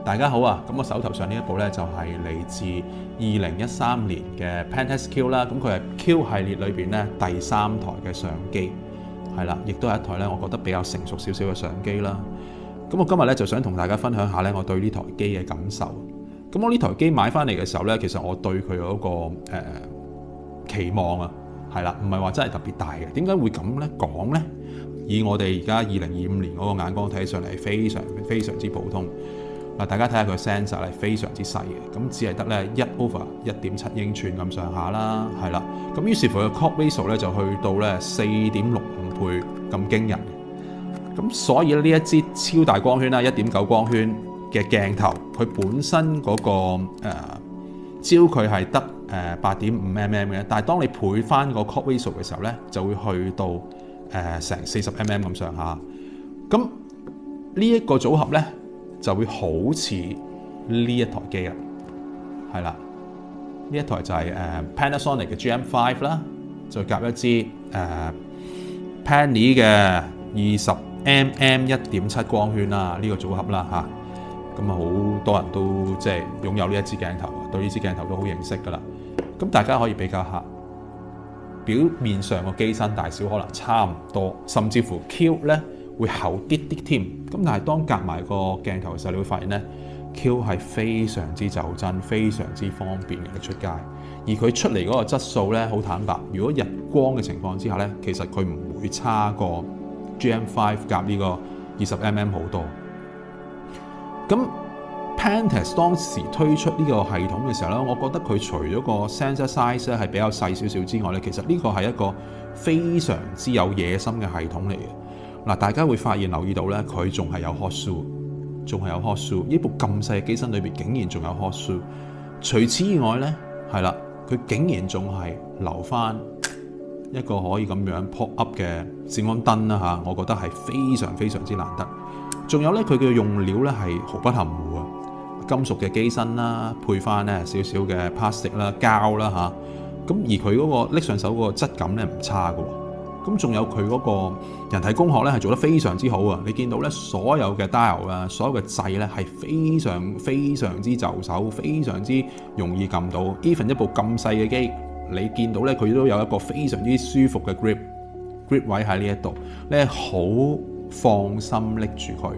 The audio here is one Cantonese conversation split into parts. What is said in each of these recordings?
大家好啊！咁我手頭上呢一部呢，就係嚟自2013年嘅 Pentax Q 啦。咁佢係 Q 系列裏邊呢第3台嘅相機，係啦，亦都係一台呢我覺得比較成熟少少嘅相機啦。咁我今日呢，就想同大家分享下呢我對呢台機嘅感受。咁我呢台機買翻嚟嘅時候呢，其實我對佢嗰個期望啊，係啦，唔係話真係特別大嘅。點解會咁呢講呢？以我哋而家2025年嗰個眼光睇上嚟，非常之普通。嗱，大家睇下佢 sensor 係非常之細嘅，咁只係得咧1/1.7英寸咁上下啦，係啦。咁於是乎個 crop ratio 咧就去到咧4.65倍咁驚人。咁所以呢一支超大光圈啦，1.9光圈嘅鏡頭，佢本身嗰個焦距係得8.5mm 嘅，但係當你配翻個 crop ratio 嘅時候咧，就會去到成40mm 咁上下。咁呢一個組合咧，就會好似呢一台機啦，係啦，呢一台就係Panasonic 嘅 GM5 啦，再夾一支Panny 嘅20mm 1.7光圈啦，呢個組合啦嚇，咁啊好多人都即係擁有呢一支鏡頭，對呢支鏡頭都好認識噶啦。咁大家可以比較下，表面上個機身大小可能差唔多，甚至乎 Q 咧會厚啲啲添，咁但係當夾埋個鏡頭嘅時候，你會發現咧 Q 係非常之就真，非常之方便嘅出街。而佢出嚟嗰個質素咧，好坦白，如果日光嘅情況之下咧，其實佢唔會差過 GM5 夾呢個20mm 好多。咁 Pentax 當時推出呢個系統嘅時候咧，我覺得佢除咗個 sensor size 咧係比較細少少之外咧，其實呢個係一個非常之有野心嘅系統嚟嘅。嗱，大家會發現留意到咧，佢仲係有 hot shoe， 仲係有 hot shoe。呢部咁細嘅機身裏邊，竟然仲有 hot shoe。除此以外咧，係啦，佢竟然仲係留翻一個可以咁樣 pop up 嘅閃光燈啦嚇，我覺得係非常之難得。仲有咧，佢嘅用料咧係毫不含糊啊，金屬嘅機身啦，配翻咧少少嘅 plastic 啦、膠啦嚇。咁而佢嗰個拎上手嗰個質感咧唔差嘅喎。咁仲有佢嗰個人體工學咧係做得非常之好啊！你見到咧所有嘅 dial 啊，所有嘅掣咧係非常之就手，非常之容易撳到。even 一部咁細嘅機，你見到咧佢都有一個非常之舒服嘅 grip 位喺呢一度，你係好放心拎住佢，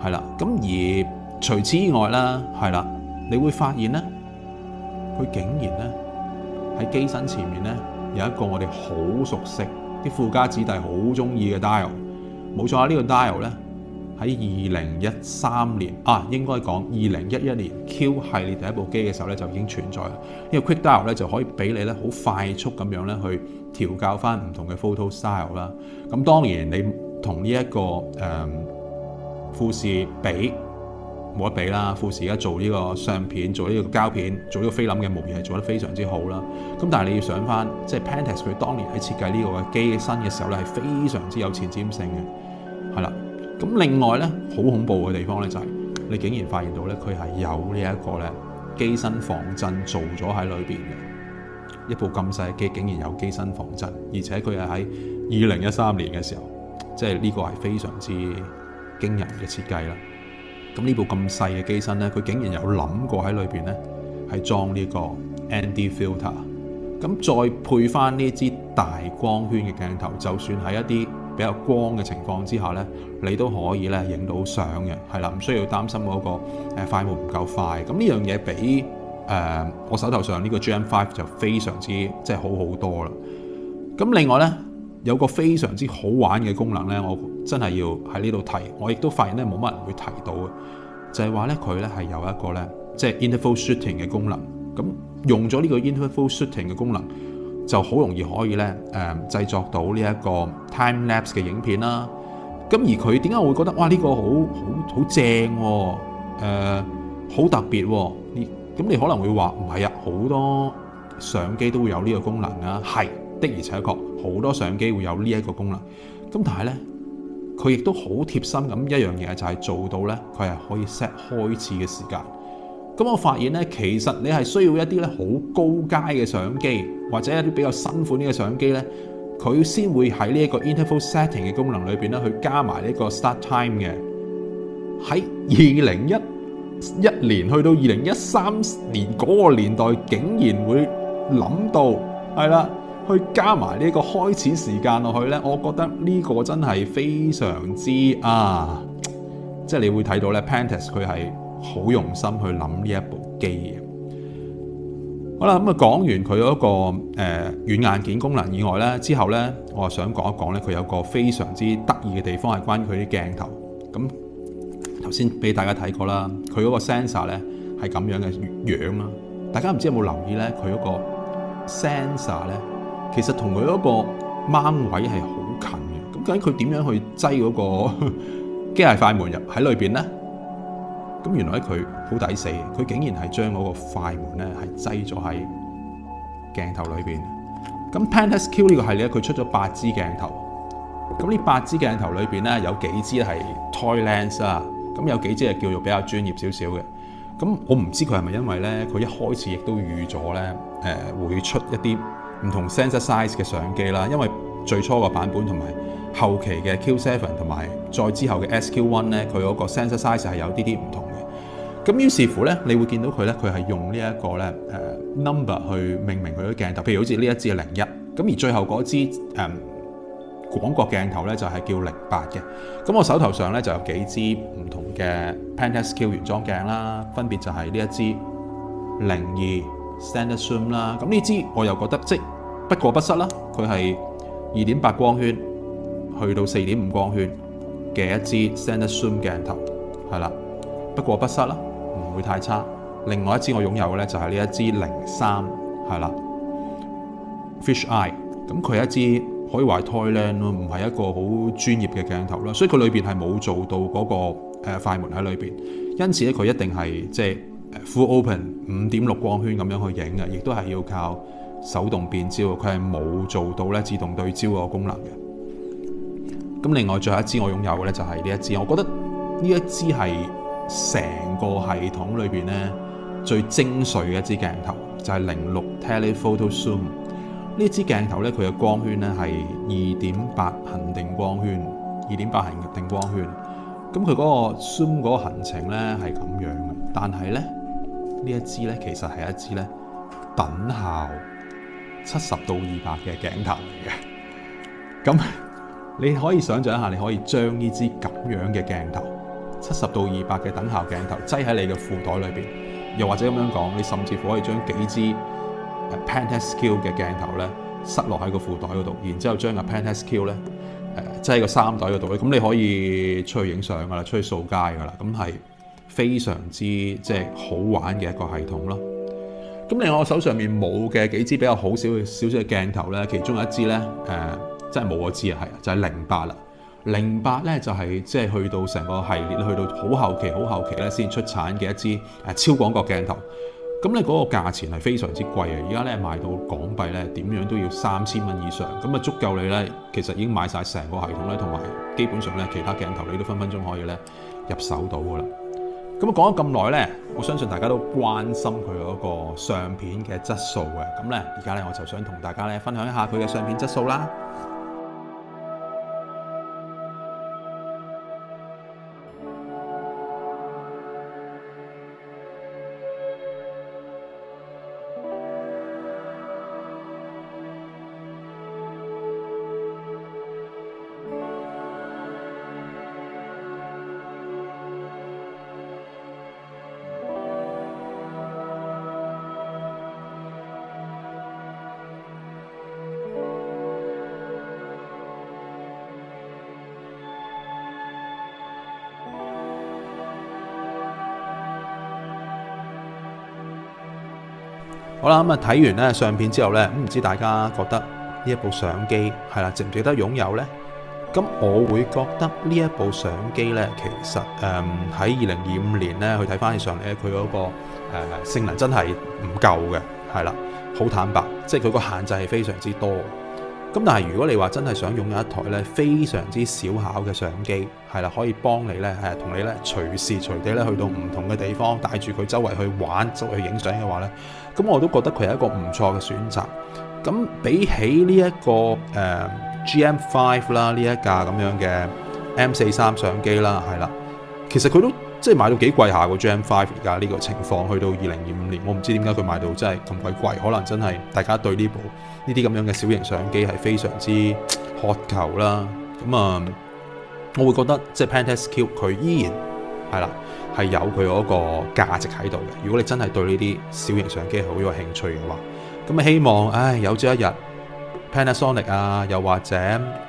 係啦。咁而除此以外啦，係啦，你會發現咧，佢竟然咧喺機身前面咧，有一個我哋好熟悉啲富家子弟好中意嘅 dial， 冇錯啊！呢個 dial 咧喺2013年應該講2011年 Q 系列第一部機嘅時候咧就已經存在啦。呢個 quick dial 咧就可以俾你咧好快速咁樣咧去調校翻唔同嘅 photo style 啦。咁當然你同呢一個富士比冇得比啦，富士而家做呢個相片、做呢個膠片、做呢個菲林嘅模擬係做得非常之好啦。咁但係你要想翻，即係 Pentax 佢當年喺設計呢個機身嘅時候咧，係非常之有前瞻性嘅，係啦。咁另外咧，好恐怖嘅地方咧就係、是、你竟然發現到咧，佢係有呢一個咧機身防震做咗喺裏邊嘅。一部咁細嘅機竟然有機身防震，而且佢係喺2013年嘅時候，即係呢個係非常之驚人嘅設計啦。咁呢部咁細嘅機身咧，佢竟然有諗過喺裏邊咧係裝呢個 ND filter， 咁再配翻呢支大光圈嘅鏡頭，就算喺一啲比較光嘅情況之下咧，你都可以咧影到相嘅，係啦，唔需要擔心嗰個快門唔夠快。咁呢樣嘢比我手頭上呢個 GM5 就非常之即係好好多啦。咁另外咧，有個非常之好玩嘅功能咧，我真係要喺呢度提，我亦都發現咧冇乜人會提到嘅，就係話咧佢咧係有一個咧即係 interval shooting 嘅功能。咁用咗呢個 interval shooting 嘅功能，就好容易可以咧製作到呢一個 time lapse 嘅影片啦。咁而佢點解會覺得哇呢個好正喎？好特別喎？咁你可能會話唔係啊，好多相機都會有呢個功能啊，係的而且確好多相機會有呢一個功能。咁但係咧，佢亦都好貼心咁一樣嘢，就係做到咧，佢係可以 set 開始嘅時間。咁我發現咧，其實你係需要一啲咧好高階嘅相機，或者一啲比較新款嘅相機咧，佢先會喺呢一個 interval setting 嘅功能裏邊咧，去加埋呢個 start time 嘅。喺2011年去到2013年嗰個年代，竟然會諗到係啦，去加埋呢個開始時間落去咧，我覺得呢個真係非常之即係你會睇到咧 Pentax 佢係好用心去諗呢一部機嘅。好啦，咁講完佢嗰個軟硬件功能以外咧，之後咧我就想講一講咧，佢有個非常之得意嘅地方係關於佢啲鏡頭。咁頭先俾大家睇過啦，佢嗰個 sensor 咧係咁樣嘅樣啦。大家唔知有冇留意咧，佢嗰個 sensor 咧其實同佢嗰個掹位係好近嘅。咁究竟佢點樣去擠嗰個機械快門入喺裏邊咧？咁原來佢好抵死，佢竟然係將嗰個快門咧係擠咗喺鏡頭裏邊。咁 Pentax Q 呢個系列佢出咗8支鏡頭，咁呢8支鏡頭裏邊咧有幾支係 toy lens 啦，咁有幾支係叫做比較專業少少嘅。咁我唔知佢係咪因為咧佢一開始亦都預咗咧會出一啲唔同 sensor size 嘅相機啦，因為最初個版本同埋後期嘅 Q7 同埋再之後嘅 SQ1 咧，佢嗰個 sensor size 係有啲唔同嘅。咁於是乎咧，你會見到佢咧，佢係用呢一個咧number 去命名佢啲鏡頭，譬如好似呢一支係01，咁而最後嗰支廣角鏡頭咧就係叫08嘅。咁我手頭上咧就有幾支唔同嘅 Pentax Q 原裝鏡啦，分別就係呢一支02 Standard Zoom 啦。咁呢支我又覺得即不過不失啦，佢係2.8光圈去到4.5光圈嘅一支 Standard Zoom 鏡頭，係啦，不過不失啦，唔會太差。另外一支我擁有嘅咧就係呢一支03，係啦 Fish Eye， 咁佢係一支可以話係 toy lens 咯，唔係一個好專業嘅鏡頭啦，所以佢裏邊係冇做到嗰個快門喺裏邊，因此咧佢一定係即係 full open 5.6光圈咁樣去影嘅，亦都係要靠手動變焦，佢係冇做到咧自動對焦個功能嘅。咁另外最後一支我擁有嘅咧就係呢一支，我覺得呢一支係成個系統裏邊咧最精髓嘅一支鏡頭，就係06 Telephoto Zoom。呢支鏡頭咧佢嘅光圈咧係2.8恒定光圈，2.8恒定光圈。咁佢嗰個 zoom 嗰個行程咧係咁樣嘅，但係咧呢一支咧其實係一支咧等效70到200嘅鏡頭嚟嘅。咁你可以想象一下，你可以將呢支咁樣嘅鏡頭70到200嘅等效鏡頭擠喺你嘅褲袋裏邊，又或者咁樣講，你甚至乎可以將幾支Pentax Q 嘅鏡頭咧塞落喺個褲袋嗰度，然之後將個 Pentax Q 咧擠喺個衫袋嗰度咧，咁你可以出去影相噶啦，出去掃街噶啦，咁係非常之即係好玩嘅一個系統咯。咁另外我手上面冇嘅幾支比較好少嘅鏡頭咧，其中有一支咧真係冇嗰支啊，係就係08啦。08咧就係即係去到成個系列去到好後期咧先出產嘅一支超廣角鏡頭。咁你嗰個價錢係非常之貴啊！而家咧賣到港幣咧點樣都要3000蚊以上，咁啊足夠你咧其實已經買晒成個系統咧，同埋基本上咧其他鏡頭你都分分鐘可以咧入手到噶啦。咁啊講咗咁耐咧，我相信大家都關心佢嗰個相片嘅質素嘅。咁咧而家咧我就想同大家咧分享一下佢嘅相片質素啦。好啦，咁啊睇完咧相片之後咧，唔知大家覺得呢一部相機係啦，值唔值得擁有呢？咁我會覺得呢一部相機咧，其實喺2025年咧去睇翻起上嚟咧，佢嗰個性能真係唔夠嘅，係啦，好坦白，即係佢個限制係非常之多。咁但係如果你話真係想擁有一台咧非常之小巧嘅相機，係啦，可以幫你咧同你咧隨時隨地咧去到唔同嘅地方，帶住佢周圍去玩、周圍去影相嘅話咧，咁我都覺得佢係一個唔錯嘅選擇。咁比起呢一個GM5 啦，呢一架咁樣嘅 M43 相機啦，係啦，其實佢都即係買到幾貴下個 Gen 5，而家呢個情況去到2025年，我唔知點解佢賣到真係咁鬼貴，可能真係大家對呢啲咁樣嘅小型相機係非常之渴求啦。咁啊，我會覺得即係 Pentax Cube 佢依然係啦，係有佢嗰個價值喺度嘅。如果你真係對呢啲小型相機好有興趣嘅話，咁啊希望有朝一日 Panasonic 啊，又或者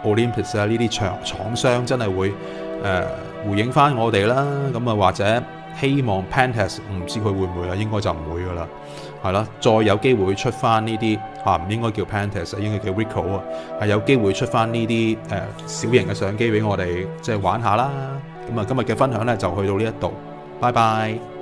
Olympus 啊呢啲廠商真係會回應翻我哋啦。咁啊或者希望 Pentax 唔知佢會唔會啦，應該就唔會噶啦，係啦。再有機會出翻呢啲唔應該叫 Pentax， 應該叫 Ricoh 啊，係有機會出翻呢啲小型嘅相機俾我哋即係玩下啦。咁啊今日嘅分享咧就去到呢一度，拜拜。